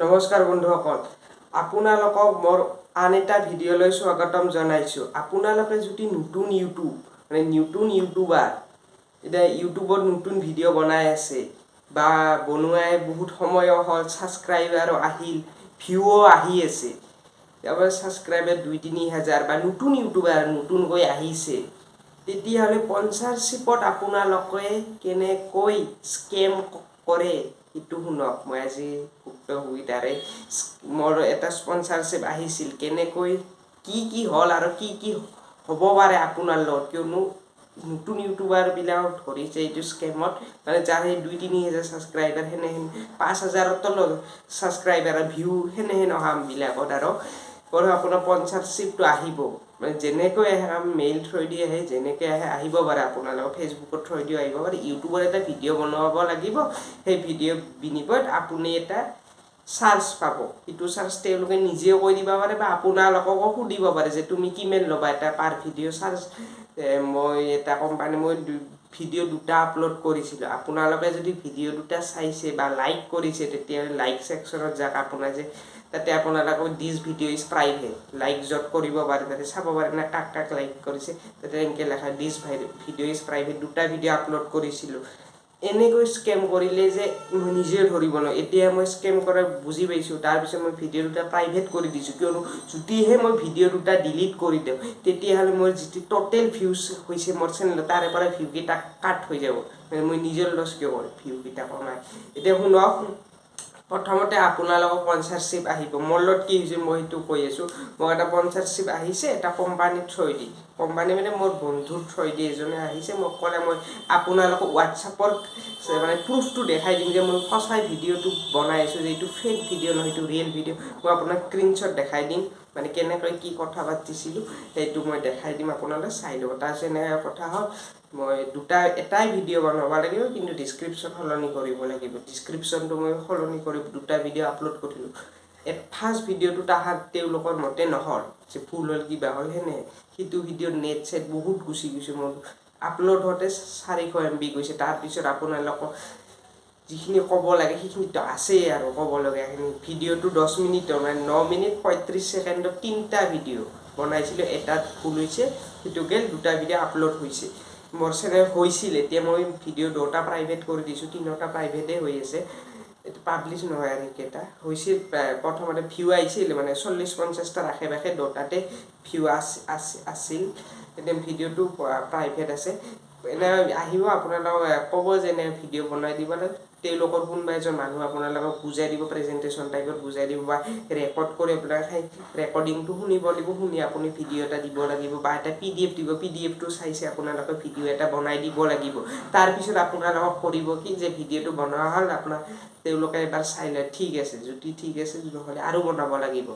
নমস্কাৰ বন্ধুসকল, আপোনালোকক মোৰ আন এটা ভিডিঅ'লৈ স্বাগতম জনাইছোঁ। আপোনালোকে যদি নতুন ইউটিউবাৰ এতিয়া ইউটিউবত নতুন ভিডিঅ' বনাই আছে বা বনোৱাই বহুত সময় হ'ল, ছাবস্ক্ৰাইবাৰো আহিল, ভিউও আহি আছে, তাৰপৰা ছাবস্ক্ৰাইবাৰ 2-3 হাজাৰ বা নতুন ইউটিউবাৰ নতুনকৈ আহিছে, তেতিয়াহ'লে স্পন্সৰশ্বিপত আপোনালোকে কেনেকৈ স্কেম কৰে সেইটো শুনক। মই আজি উক্ত সুবিধাৰে মোৰ এটা স্পন্সৰশ্বিপ আহিছিল, কেনেকৈ কি হ'ল আৰু কি হ'ব পাৰে আপোনাৰ লগত, কিয়নো নতুন ইউটিউবাৰবিলাকক ধৰিছে এইটো স্কেমত, মানে যাৰ সেই 2-3 হাজাৰ ছাবস্ক্ৰাইবাৰ সেনেহেন 5 হাজাৰৰ তলত ছাবস্ক্ৰাইবাৰ ভিউ সেনেহেন অহাবিলাকত আৰু আপোনাৰ স্পন্সৰশ্বিপটো আহিব। মানে যেনেকৈ আহে মেইল থ্ৰুৱেদি আহে, যেনেকৈ আহে আহিব পাৰে, আপোনালোকৰ ফেচবুকৰ থ্ৰুৱেদিও আহিব পাৰে। ইউটিউবত এটা ভিডিঅ' বনাব লাগিব, সেই ভিডিঅ' বিনিময়ত আপুনি এটা চাৰ্জ পাব। সেইটো চাৰ্জ তেওঁলোকে নিজেও কৈ দিব পাৰে বা আপোনালোককো সুধিব পাৰে যে তুমি কিমান ল'বা এটা পাৰ ভিডিঅ' চাৰ্জ। মই এটা কোম্পানী ভিডিঅ' 2টা আপলোড কৰিছিলোঁ, আপোনালোকে যদি ভিডিঅ' 2টা চাইছে বা লাইক কৰিছে, তেতিয়াহ'লে লাইক ছেকশ্যনত যাওক। আপোনাৰ যে তাতে আপোনালোকক দিছ ভিডিঅ' ইজ প্ৰাইভেট, লাইক য'ত কৰিব পাৰে তাতে চাব পাৰে না কাক লাইক কৰিছে, তাতে এনেকৈ লেখা দিছ ভিডিঅ' ইজ প্ৰাইভেট। 2টা ভিডিঅ' আপলোড কৰিছিলোঁ। এনেকৈ স্কেম কৰিলে যে মই নিজে ধৰিব নোৱাৰোঁ। এতিয়া মই স্কেম কৰা বুজি পাইছোঁ, তাৰপিছত মই ভিডিঅ' 2টা প্ৰাইভেট কৰি দিছোঁ, কিয়নো যদিহে মই ভিডিঅ' 2টা ডিলিট কৰি দিওঁ, তেতিয়াহ'লে মোৰ যিটো ট'টেল ভিউজ হৈছে মোৰ চেনেলত, তাৰে পৰা ভিউকেইটা কাট হৈ যাব। মই নিজৰ লছ কিয় কৰিম ভিউকেইটা কমাই। এতিয়া শুনক, প্ৰথমতে আপোনালোকৰ স্পন্সৰশ্বিপ আহিব। মোৰ লগত কি হৈছে মই সেইটো কৈ আছোঁ। মোক এটা স্পন্সৰশ্বিপ আহিছে এটা কোম্পানীৰ থ্ৰুৱেদি, কোম্পানী মানে মোৰ বন্ধুৰ থ্ৰুৱেদি এজনে আহিছে। মোক ক'লে মই আপোনালোকক হোৱাটছআপৰ মানে প্ৰুফটো দেখাই দিম যে মই সঁচাই ভিডিঅ'টো বনাই আছোঁ, যে এইটো ফেক ভিডিঅ' নহয়, এইটো ৰিয়েল ভিডিঅ'। মই আপোনাক স্ক্ৰীনশ্বট দেখাই দিম, মানে কেনেকৈ কি কথা পাতিছিলোঁ সেইটো মই দেখাই দিম, আপোনালোকে চাই ল'ব। তাৰপিছত এনেকৈ কথা হ'ল, মই এটাই ভিডিঅ' বনাব লাগিব, কিন্তু ডিছক্ৰিপশ্যন সলনি কৰিব লাগিব। ডিছক্ৰিপশ্যনটো মই সলনি কৰি 2টা ভিডিঅ' আপলোড কৰিলোঁ। ফাৰ্ষ্ট ভিডিঅ'টো তেওঁলোকৰ মতে নহ'ল, যে ভুল হ'ল কিবা হ'ল সেনেহে। সেইটো ভিডিঅ'ত নেট ছেট বহুত গুচি গৈছে, মোৰ আপলোড হওঁতে 400 MB গৈছে। তাৰপিছত আপোনালোকক যিখিনি ক'ব লাগে সেইখিনিতো আছেই আৰু ক'ব লগাখিনি। ভিডিঅ'টো 10 মিনিটৰ, মানে 9 মিনিট 35 ছেকেণ্ডত 3টা ভিডিঅ' বনাইছিলোঁ। এটাত ভুল হৈছে, সেইটোকে 2টা ভিডিঅ' আপলোড হৈছে। মোৰ চেনেল হৈছিল, এতিয়া মই ভিডিঅ' 2টা প্ৰাইভেট কৰি দিছোঁ, 3টা প্ৰাইভেটেই হৈ আছে, এইটো পাব্লিছ নহয় আৰু এইকেইটা হৈছিল। প্ৰথমতে ভিউ আহিছিল, মানে 40-50টাৰ আশে পাশে 2টাতে ভিউ আছিল। এতিয়া ভিডিঅ'টো প্ৰাইভেট আছে। এনে আহিব, আপোনালোকক ক'ব যে এনে ভিডিঅ' বনাই দিব লাগে, তেওঁলোকৰ কোনোবা এজন মানুহ আপোনালোকক বুজাই দিব, প্ৰেজেণ্টেশ্যন টাইপত বুজাই দিব বা ৰেকৰ্ড কৰি আপোনাক সেই ৰেকৰ্ডিংটো শুনিব লাগিব। শুনি আপুনি ভিডিঅ' এটা দিব লাগিব বা এটা PDF দিব, PDFটো চাইছে আপোনালোকে ভিডিঅ' এটা বনাই দিব লাগিব। তাৰপিছত আপোনালোকক কৰিব কি, যে ভিডিঅ'টো বনোৱা হ'ল, আপোনাৰ তেওঁলোকে এবাৰ চাই লয়, ঠিক আছে, যদি ঠিক আছে নহ'লে আৰু বনাব লাগিব।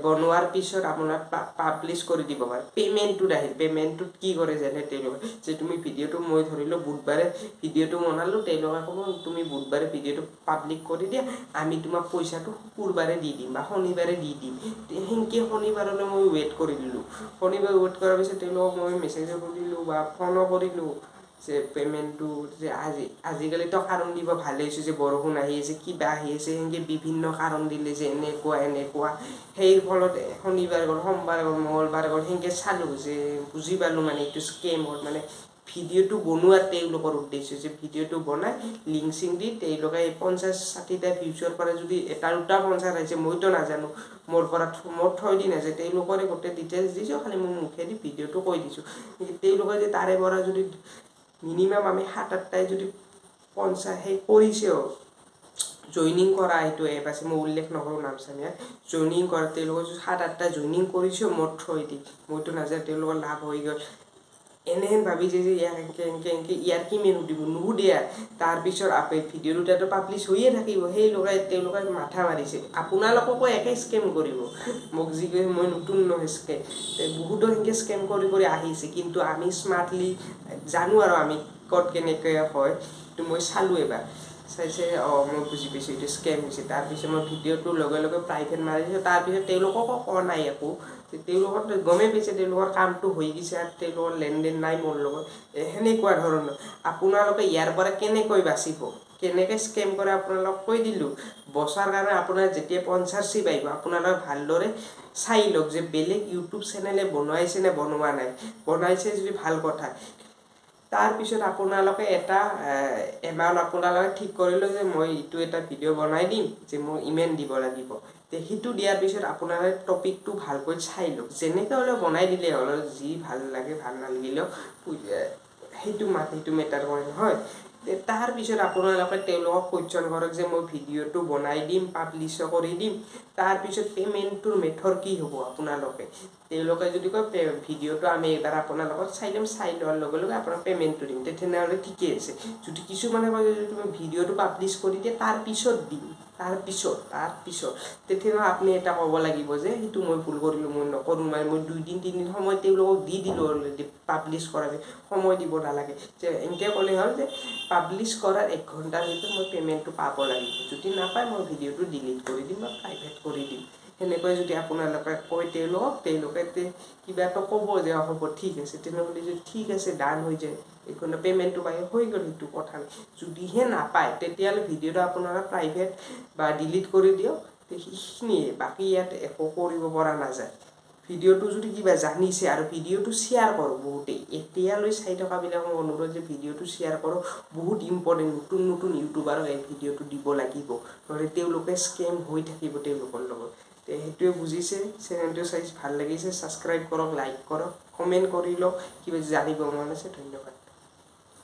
বনোৱাৰ পিছত আপোনাক পাব্লিছ কৰি দিব পাৰে। পে'মেণ্টটোত আহিল, পে'মেণ্টটোত কি কৰে যেনে তেওঁলোকে, যে তুমি ভিডিঅ'টো মই ধৰিলোঁ বুধবাৰে ভিডিঅ'টো বনালোঁ, তেওঁলোকে ক'ব তুমি বুধবাৰে ভিডিঅ'টো পাব্লিক কৰি দিয়া, আমি তোমাক পইচাটো শুকুৰবাৰে দি দিম বা শনিবাৰে দি দিম। সেনেকৈ শনিবাৰলৈ মই ৱেইট কৰি দিলোঁ। শনিবাৰে ৱেইট কৰাৰ পিছত তেওঁলোকক মই মেছেজো কৰিলোঁ বা ফোনো কৰিলোঁ, যে পে'মেণ্টটো যে আজিকালিতো কাৰণ দিব ভালেই হৈছে, যে বৰষুণ আহি আছে, কিবা আহি আছে, সেনেকৈ বিভিন্ন কাৰণ দিলে যে এনেকুৱা। সেই ফলত শনিবাৰ গ'ল, সোমবাৰ গ'ল, মঙলবাৰ গ'ল, সেনেকৈ চালোঁ যে বুজি পালোঁ মানে এইটো স্কেম হ'ল। মানে ভিডিঅ'টো বনোৱাৰ তেওঁলোকৰ উদ্দেশ্য, যে ভিডিঅ'টো বনাই লিংক চিংক দি তেওঁলোকে 50-60টা ভিউজৰ পৰা যদি এটা 2টা স্পন্সৰ আহিছে, মইতো নাজানো, মোৰ থ্ৰুৱেদি নাযায়, তেওঁলোকৰে গোটেই ডিটেইলছ দিছোঁ, খালি মোৰ মুখেদি ভিডিঅ'টো কৈ দিছোঁ। তেওঁলোকে যে তাৰে পৰা যদি মিনিমাম আমি 7-8টাই যদি সেই কৰিছেও, জইনিং কৰা এইটো এপ আছে, মই উল্লেখ নকৰোঁ নাম চাম ইয়াত, জইনিং কৰা তেওঁলোকে যদি 7-8টা জইনিং কৰিছেও মোৰ থ্ৰুৱেদি, মইতো নাজানো, তেওঁলোকৰ লাভ হৈ গ'ল। এনেহেন ভাবিছে যে এনেকৈ ইয়াৰ কিমান সুধিব, নুসুধে। তাৰপিছত ভিডিঅ' 2টাটো পাব্লিছ হৈয়ে থাকিব, তেওঁলোকে মাথা মাৰিছে। আপোনালোককো একে স্কেম কৰিব, মোক যি কৈছে মই নতুন নহয় স্কেম, বহুতো সেনেকৈ স্কেম কৰি আহিছে। কিন্তু আমি স্মাৰ্টলি জানো আৰু আমি ক'ত কেনেকৈ হয়, সেইটো মই চালোঁ এবাৰ, চাইছে মই বুজি পাইছোঁ এইটো স্কেম হৈছে। তাৰপিছত মই ভিডিঅ'টো লগে লগে প্ৰাইভেট মাৰিছোঁ। তাৰপিছত তেওঁলোককো কোৱা নাই একো, তেওঁলোকৰ গমেই পাইছে তেওঁলোকৰ কামটো হৈ গৈছে আৰু তেওঁলোকৰ লেনদেন নাই মোৰ লগত। সেনেকুৱা ধৰণৰ। আপোনালোকে ইয়াৰ পৰা কেনেকৈ বাচিব, কেনেকৈ স্কেম কৰে আপোনালোকক কৈ দিলোঁ। বছৰ কাৰণে আপোনাৰ যেতিয়া স্পনচাৰশ্বিপ আহিব আপোনালোকে ভালদৰে চাই লওক যে বেলেগ ইউটিউব চেনেলে বনাইছে নে বনোৱা নাই। বনাইছে যদি ভাল কথা। তাৰপিছত আপোনালোকে এটা এমাউণ্ট আপোনালোকে ঠিক কৰিলোঁ যে মই এইটো এটা ভিডিঅ' বনাই দিম যে মই ইমান দিব লাগিব। সেইটো দিয়াৰ পিছত আপোনালোকে টপিকটো ভালকৈ চাই লওক। যেনেকৈ হ'লেও বনাই দিলেই হ'ল, যি ভাল লাগে ভাল নালাগিলেও সেইটো মেটাৰ কৰে নহয়। তাৰপিছত আপোনালোকে তেওঁলোকক কুৱেশ্যন কৰক যে মই ভিডিঅ'টো বনাই দিম, পাব্লিছো কৰি দিম, তাৰপিছত পে'মেণ্টটোৰ মেথড কি হ'ব আপোনালোকে। তেওঁলোকে যদি কয় ভিডিঅ'টো আমি এইবাৰ আপোনালোকক চাই দিম, চাই লোৱাৰ লগে লগে আপোনাক পে'মেণ্টটো দিম, তেনেহ'লে ঠিকেই আছে। যদি কিছুমানে কয় যদি তুমি ভিডিঅ'টো পাব্লিছ কৰি দিয়ে তাৰপিছত দিম, তাৰপিছত তেতিয়াহ'লে আপুনি এটা ক'ব লাগিব যে সেইটো মই ভুল কৰিলোঁ, মই নকৰোঁ, মই 2 দিন 3 দিন সময় তেওঁলোকক দি দিলোঁ অলৰেডি পাব্লিছ কৰাৰ সময় দিব নালাগে। যে এনেকৈ ক'লে হ'ল যে পাব্লিছ কৰাৰ 1 ঘণ্টাৰ ভিতৰত মই পে'মেণ্টটো পাব লাগিব, যদি নাপায় মই ভিডিঅ'টো ডিলিট কৰি দিম বা প্ৰাইভেট কৰি দিম। সেনেকৈ যদি আপোনালোকে কয় তেওঁলোকে কিবা এটা ক'ব যে হ'ব ঠিক আছে, তেনেহ'লে যদি ঠিক আছে ডান হৈ যায় এইখন পে'মেণ্টটো পাই হৈ গ'ল, সেইটো কথা নাই। যদিহে নাপায় তেতিয়াহ'লে ভিডিঅ'টো আপোনালোকে প্ৰাইভেট বা ডিলিট কৰি দিয়ক, সেইখিনিয়ে, বাকী ইয়াত একো কৰিব পৰা নাযায়। ভিডিঅ'টো যদি কিবা জানিছে আৰু ভিডিঅ'টো শ্বেয়াৰ কৰক বহুতেই। এতিয়ালৈ চাই থকাবিলাকক অনুৰোধ যে ভিডিঅ'টো শ্বেয়াৰ কৰক, বহুত ইম্পৰ্টেণ্ট। নতুন ইউটিউবাৰক এই ভিডিঅ'টো দিব লাগিব, নহ'লে তেওঁলোকে স্কেম হৈ থাকিব তেওঁলোকৰ লগত। সেইটোৱে বুজিছে। চেনেলটো চাই ভাল লাগিছে ছাবস্ক্ৰাইব কৰক, লাইক কৰক, কমেণ্ট কৰি লওক, কিবা জানিব মন আছে। ধন্যবাদ।